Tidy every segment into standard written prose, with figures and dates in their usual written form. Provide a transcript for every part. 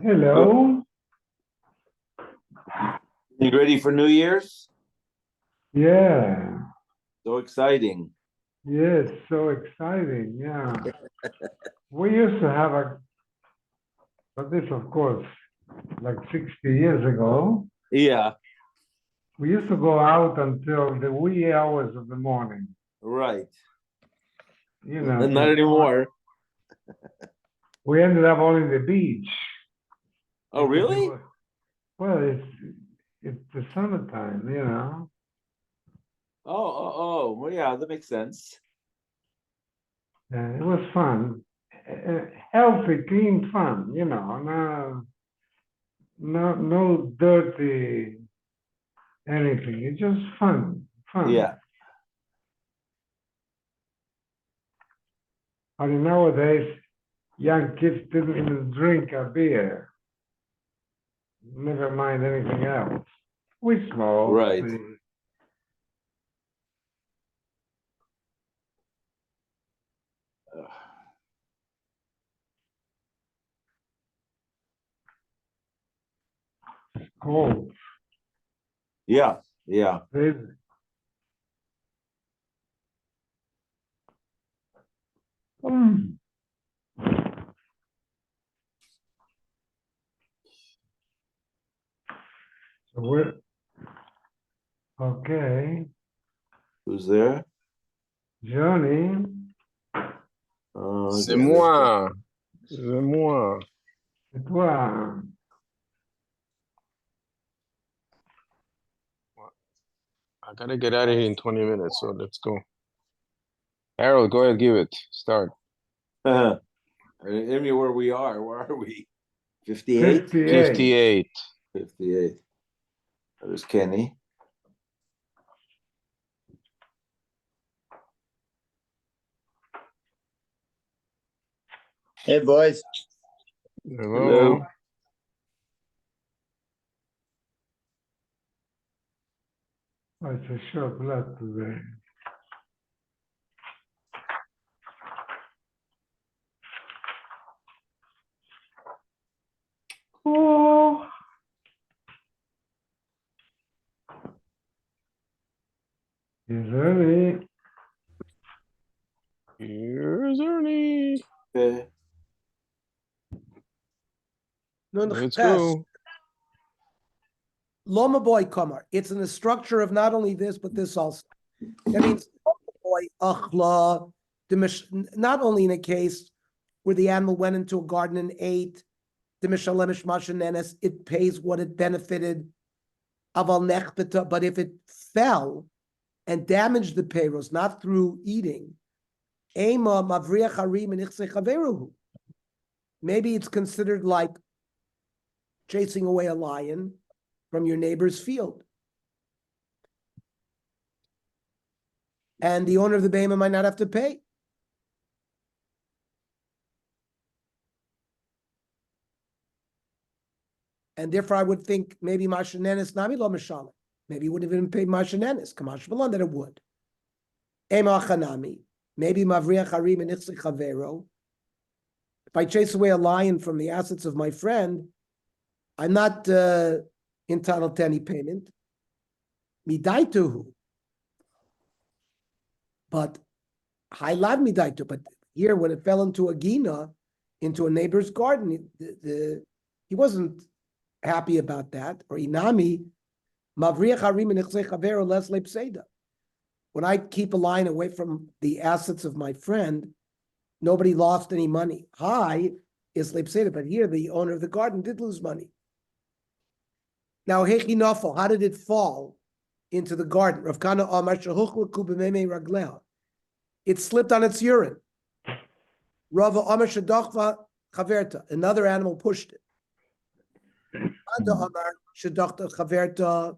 Hello. You ready for New Year's? Yeah. So exciting. Yes, so exciting. Yeah. We used to have but this, of course, like 60 years ago. Yeah, We used to go out until the wee hours of the morning. right. You know, Not anymore. we ended up on the beach. Oh, really? Well, it's the summertime, you know. Well, yeah, that makes sense. It was fun. Healthy, clean fun, you know. No dirty anything. It's just fun. Yeah. I mean, nowadays, young kids didn't even drink a beer. Never mind anything else. We smoke. Right. Cold. Yeah, yeah. Mm. So we're okay. Who's there? Johnny. C'est moi. C'est moi. C'est toi. I gotta get out of here in 20 minutes, so let's go. Harold, go ahead, give it. Start. Amy, where we are. Where are we? 58? 58. 58. There's Kenny. Hey, boys. Hello. Oh, it's a short blood today. Oh. Here's Ernie. Here's Ernie. Okay. Let's go. Loma boy Kamar. It's in the structure of not only this, but this also. That means Not only in a case where the animal went into a garden and ate, it pays what it benefited, but if it fell and damaged the payros, not through eating, maybe it's considered like chasing away a lion from your neighbor's field. And the owner of the behemoth might not have to pay. And therefore, I would think maybe Mashanenis Nami Lo Mishalim. Maybe he wouldn't even pay Mashanenis, Kamash Balan, that it would. Ema Chanami. Maybe Mavriach Harim and Ichsi Chavero. If I chase away a lion from the assets of my friend, I'm not entitled to any payment. Midaituhu. But Hailad Midaitu. But here, when it fell into a gina, into a neighbor's garden, he wasn't happy about that. Or Inami, Mavriach Harim and Ichse Chavero Les Lepseda. When I keep a lion away from the assets of my friend, nobody lost any money. Hi is Lepseda, but here the owner of the garden did lose money. Now, Hechi Nofel, how did it fall into the garden? Rav Kana Amar Shehuchleku b'memei ragleha. It slipped on its urine. Rava Amar Shadachva Chaverta. Another animal pushed it. Anda Amar Shadachta Chaverta.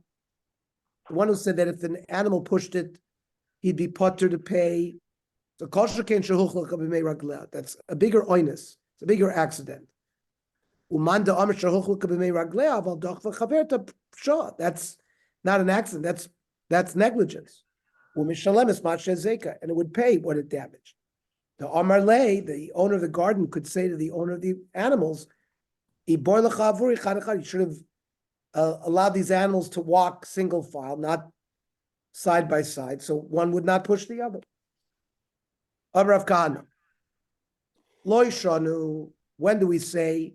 The one who said that if an animal pushed it, he'd be potter to pay. So Kosher Shehuchleku b'memei ragleha. That's a bigger oinus. It's a bigger accident. That's not an accident. That's negligence. And it would pay what it damaged. The Amarle, the owner of the garden, could say to the owner of the animals, you should have allowed these animals to walk single file, not side by side, so one would not push the other. Rav Kahana. Lo yishanu. When do we say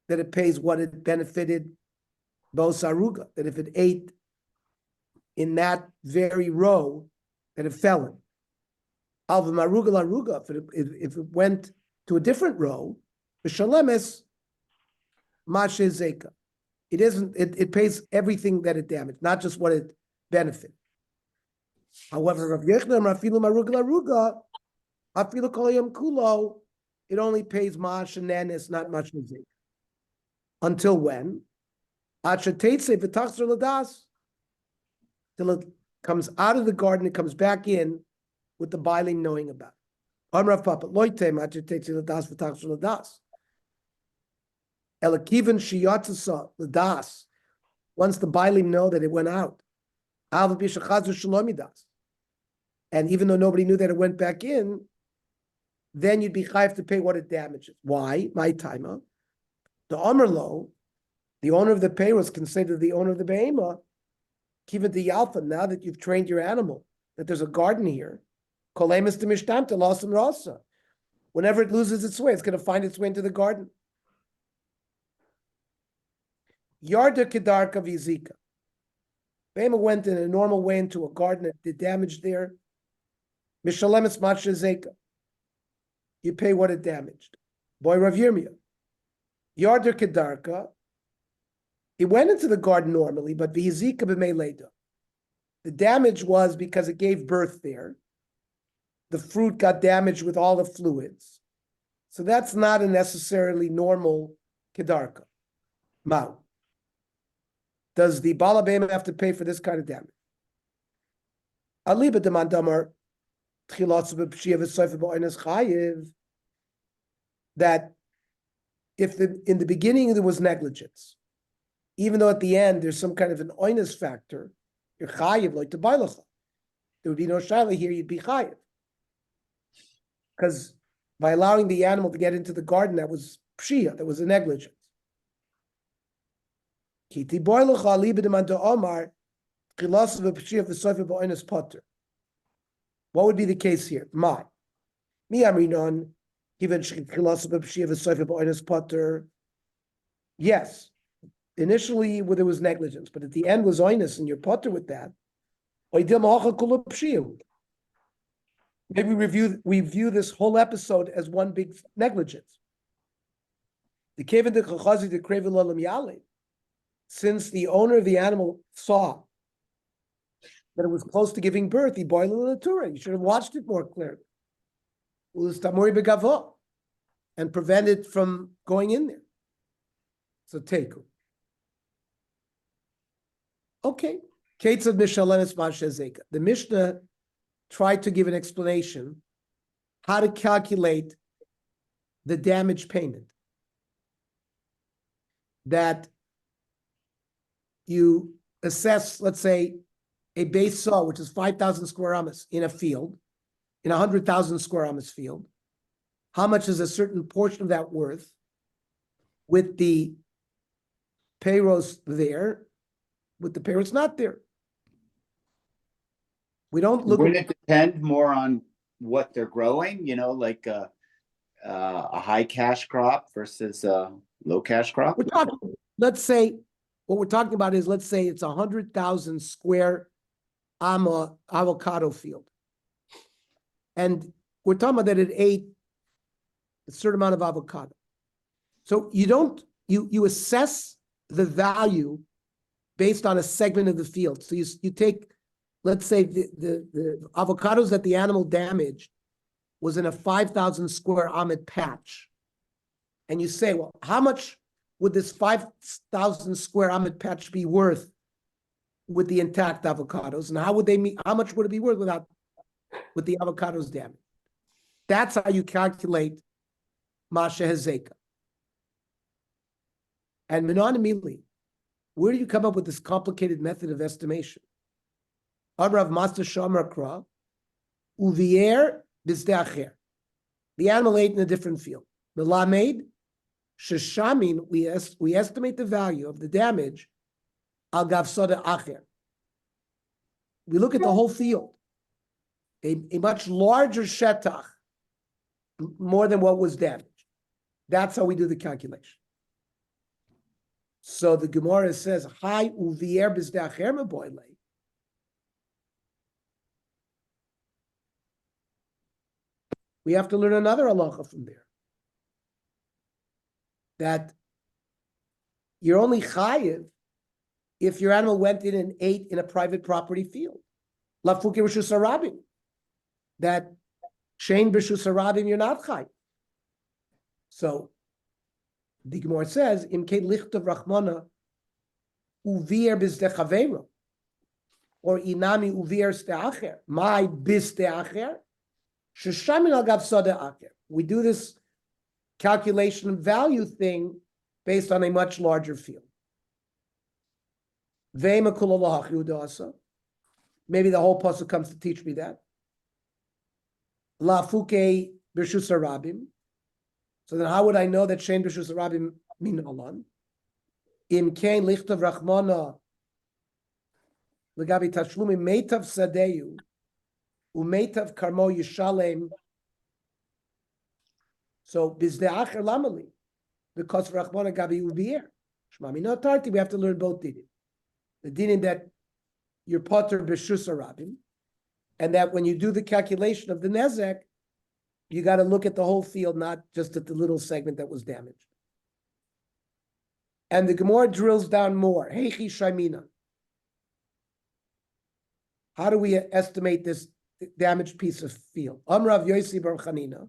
that it pays what it benefited Bosaruga, that if it ate in that very row that it fell in? Alva Maruga Laruga, if it went to a different row, the Shalemes Mashe Zeka. It pays everything that it damaged, not just what it benefited. However, Rav Yechna Rafilu Maruga Laruga, Afilu Kolayam Kulo, it only pays Mashe Nenes, not Mashe Zeka. Until when? Till it comes out of the garden, it comes back in with the Bailim knowing about it. Amrav Papa, Loitem, Elakivan Shiyatsasa, Ladas. Once the Bailim know that it went out. And even though nobody knew that it went back in, then you'd be chayav to pay what it damages. Why? My timer. The Omerlo, the owner of the payros, can say to the owner of the behema, kiva the alpha, now that you've trained your animal, that there's a garden here, kolemis to mishtamta, losam rasa. Whenever it loses its way, it's going to find its way into the garden. Yarda kedarka vizika. Behema went in a normal way into a garden that did damage there. Mishalemis macha zeka. You pay what it damaged. Boy Rav Yirmiyah. Yarder kedarka. It went into the garden normally, but v'yizika b'mei leda. The damage was because it gave birth there. The fruit got damaged with all the fluids. So that's not a necessarily normal kedarka. Mao. Does the Bala Behema have to pay for this kind of damage? Aliba demandamar that if in the beginning there was negligence, even though at the end there's some kind of an oinus factor, you're chayiv like to bailacha. There would be no shaila here, you'd be chayiv. Because by allowing the animal to get into the garden, that was pshia, that was a negligence. Kiti boilacha aliba demanda omar chilasav pshia v'soifa ba'oinus potter. What would be the case here? My. Mi amrinon, given chilasav pshia v'soifa ba'oinus potter. Yes. Initially, there was negligence, but at the end was oinus, and you're potter with that. Maybe we view this whole episode as one big negligence. The Kevin de Chachazi de Krevel Olam Yale, since the owner of the animal saw that it was close to giving birth, he boiled the Torah. You should have watched it more clearly. And prevent it from going in there. So teku. Okay. Kates of Mishalemis Mashezeka. The Mishnah tried to give an explanation how to calculate the damage payment. That you assess, let's say, a base saw, which is 5,000 square amas in a field, in 100,000 square amas field. How much is a certain portion of that worth with the payros there, with the payros not there? We don't look. Wouldn't it depend more on what they're growing? You know, like a high cash crop versus a low cash crop. We're talking. Let's say what we're talking about is, let's say it's 100,000 square avocado field, and we're talking about that it ate a certain amount of avocado. So you don't, you assess the value based on a segment of the field. So you take, let's say the avocados that the animal damaged was in a 5,000 square amet patch. And you say, well, how much would this 5,000 square amet patch be worth with the intact avocados? And how much would it be worth with the avocados damaged? That's how you calculate Masha Hezeka. And Menonimili, where do you come up with this complicated method of estimation? Amrav Master Shamakra, Uvier Bizdeacher. The animal ate in a different field. Melamed, Sheshamin, we estimate the value of the damage, Al Gavsoda Acher. We look at the whole field. A much larger shetach, more than what was damaged. That's how we do the calculation. So the Gemara says, "Hi uvier b'zdacher meboile." We have to learn another halacha from there. That you're only chayiv if your animal went in and ate in a private property field. Lafuke rishus harabim. That shein b'rishus harabim, you're not chayiv. So the Gemara says, "Im kein lichtav rachmana uvier b'zdechavero," or inami uvier ste'acher. My b'ste'acher sheshamin al gav sada acher. We do this calculation of value thing based on a much larger field. Maybe the whole pasuk comes to teach me that. Lafuke b'rishus harabim. So then how would I know that Shein B'Shus Rabim min Alan? Im Kain Lichtav Rachmana L'gabi Tashlumi Meitav Sadeyu Umeitav Karmo Yishalem. So Bizde'acher Lamali, because Rachmana Gabi Ubier. Shmami no tarti, we have to learn both dinim. The dinim that you're potter B'Shus Rabim, and that when you do the calculation of the Nezek, you got to look at the whole field, not just at the little segment that was damaged. And the Gemara drills down more. Heichi Shaimina. How do we estimate this damaged piece of field? Amrav Yosi Bar Chanina.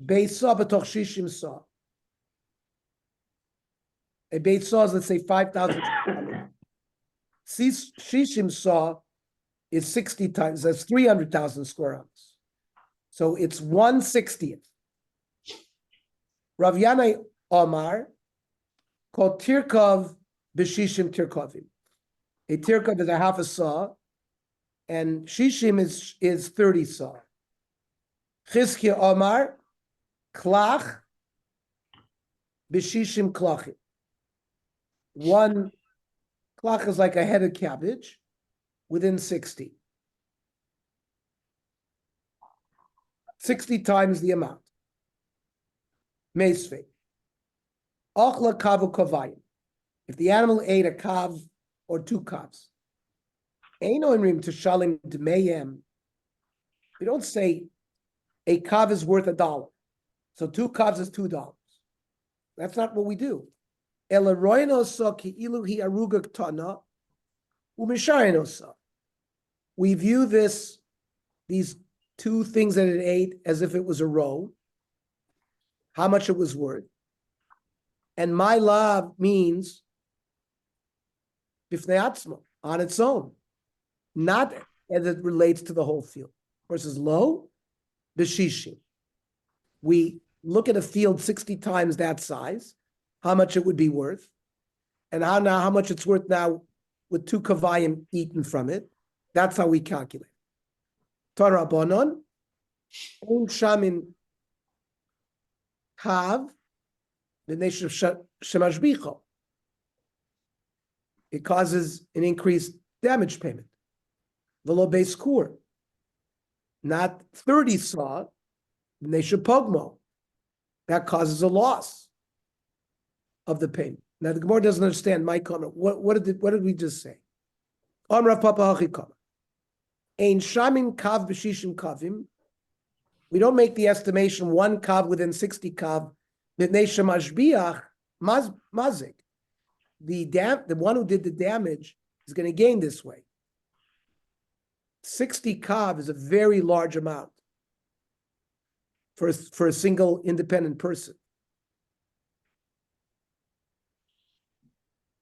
Beis saw b'toch shishim saw. A beis saw is, let's say, 5,000. Shishim saw is 60 times. That's 300,000 square amas. So it's 1/60th. Rav Yanai Omar called Tirkov b'shishim tirkovim. A tirkov is a half a saw, and shishim is 30 saw. Chizkiya Omar klach b'shishim klachim. One klach is like a head of cabbage within 60. 60 times the amount. Meisvei. Ochla kavu kavayim. If the animal ate a kav or two kavs, eino imrim to shalim d'meyem We don't say a kav is worth $1. So 2 kavs is $2. That's not what we do. We view these 2 things that it ate as if it was a row, how much it was worth. And my love means bifnei atzma, on its own, not as it relates to the whole field. Versus lo, b'shishim. We look at a field 60 times that size, how much it would be worth, and how much it's worth now with 2 kavayim eaten from it. That's how we calculate. Torah Bonon, ein shamin kav, the nation of shemashbicho. It causes an increased damage payment. Velo beis kur, not 30 saw, the nation pogmo. That causes a loss of the payment. Now the Gemara doesn't understand my comment. What did we just say? Amra Papa Hachikama. Ein shamin kav b'shishim kavim. We don't make the estimation 1 kav within 60 kav. B'nei shemashbiach mazik. The one who did the damage is going to gain this way. 60 kav is a very large amount for a single independent person.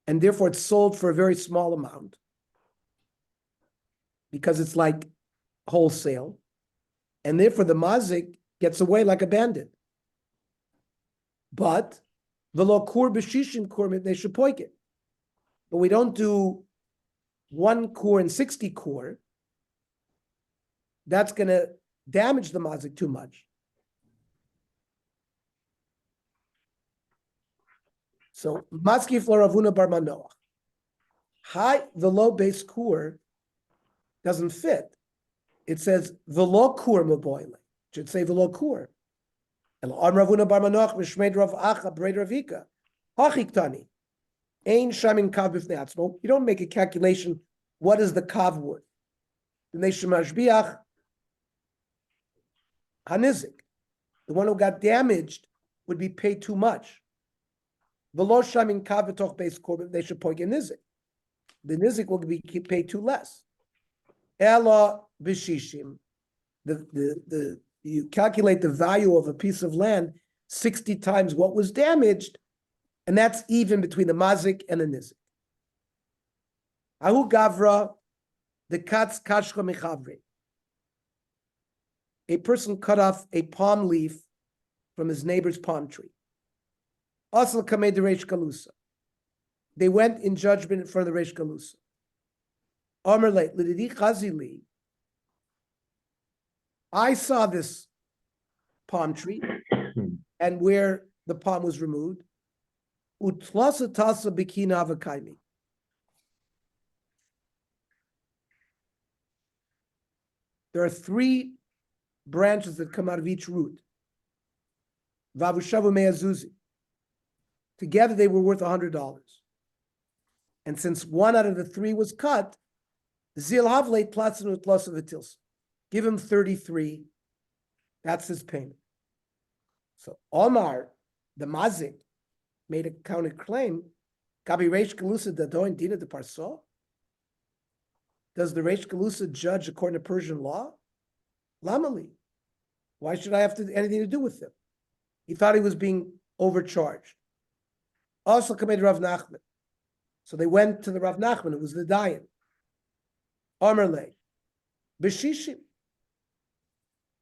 And therefore it's sold for a very small amount because it's like wholesale. And therefore the mazik gets away like a bandit. But v'lo kur b'shishim kur mitnei shepoiket. But we don't do 1 kur and 60 kur. That's going to damage the mazik too much. So maskif Ravuna bar Manoach. High v'lo beis kur doesn't fit. It says v'lo kur maboile. It should say v'lo kur. And Ravuna bar Manoach mishmeid Rav Acha b'rei Ravika. Hachiktani. Ein shamin kav b'fnei atzmo. You don't make a calculation. What is the kav worth? The neshemashbiach hanizik. The one who got damaged would be paid too much. V'lo shamin kav b'toch beis kur they should point in nizik. The nizik will be paid too less. Ela b'shishim. You calculate the value of a piece of land 60 times what was damaged, and that's even between the mazik and the nizik. Ahu gavra, the katz kashcha mechavre. A person cut off a palm leaf from his neighbor's palm tree. Asal kamei de reish galusa. They went in judgment in front of the reish galusa. Amar leit lididi chazili. I saw this palm tree and where the palm was removed. Utlasa tasa bikina avakaimi. There are 3 branches that come out of each root. Vavushavu me'azuzi. Together they were worth $100. And since 1 out of the 3 was cut, zil havle platzin utlosa v'tils. Give him 33. That's his payment. So Omar, the mazik, made a counterclaim. Gabi reish galusa dadoin dina de parso. Does the reish galusa judge according to Persian law? Lamali. Why should I have anything to do with him? He thought he was being overcharged. Also committed Rav Nachman. So they went to the Rav Nachman, who was the Dayan. Amarle. B'shishim.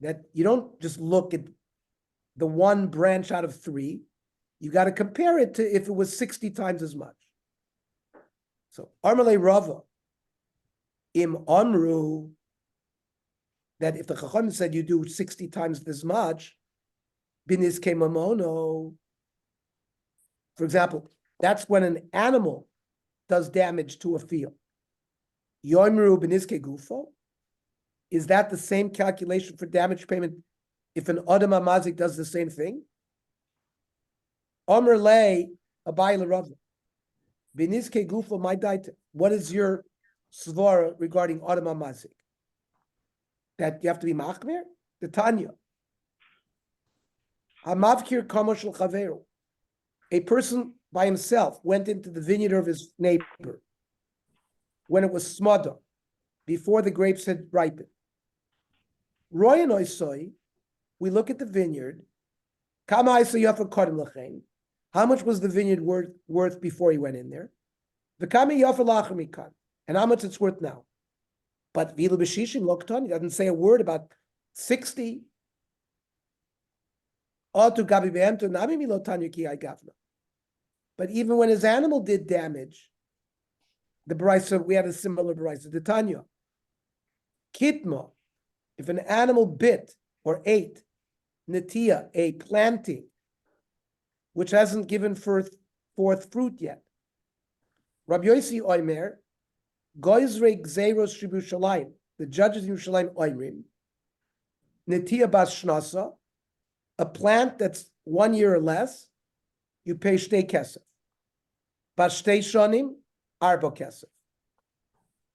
That you don't just look at the 1 branch out of 3. You got to compare it to if it was 60 times as much. So Amarle Rava. Im Amru. That if the Chacham said you do 60 times this much, binis kemamono. For example, that's when an animal does damage to a field. Yomi binis gufo. Is that the same calculation for damage payment if an Adam Amazik does the same thing? Omer lei abai l'Rava. Binis gufo my daita. What is your svara regarding Adam Amazik? that you have to be machmir? The Tanya. Hamavkir kamoshel chaveru. A person by himself went into the vineyard of his neighbor when it was smada, before the grapes had ripened. Roy and Oisoi, we look at the vineyard. Kama Isa Yafa Kodim Lachain. How much was the vineyard worth before he went in there? The Kama Yafa Lachamikan. And how much it's worth now. But Vilu B'Shishim Lokton, he doesn't say a word about 60. But even when his animal did damage, the Brisa, we had a similar Brisa, the Tanya. Kitma, if an animal bit or ate, Natia, a planting, which hasn't given forth fruit yet. Rabbi Yossi Oimer, Goizre Gzeiros Shibu Shalayim, the judges in Yerushalayim Oimrim, Natia Bas Shnasa, a plant that's 1 year or less, you pay Shtei Kesef. Bas Shtei Shonim, Arba Kesef.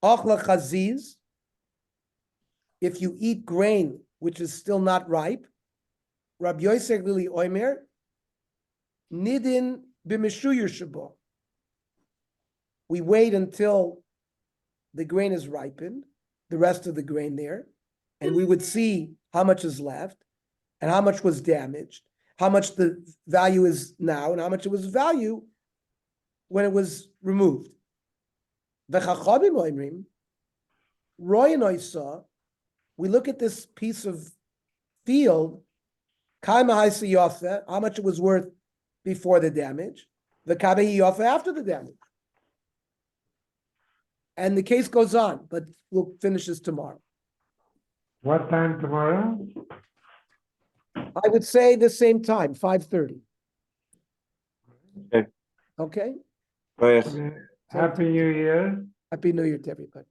Ochla Chaziz, if you eat grain which is still not ripe, Rabbi Yosef Lili Oimer, Nidin b'meshuyur shabo. We wait until the grain is ripened, the rest of the grain there, and we would see how much is left, and how much was damaged, how much the value is now, and how much it was value when it was removed. V'chachamim oimrim, Roy and I saw, we look at this piece of field, how much it was worth before the damage, the kabehi yofa after the damage. And the case goes on, but we'll finish this tomorrow. What time tomorrow? I would say the same time, 5:30. Okay. Okay? Right. Happy New Year. Happy New Year to everybody.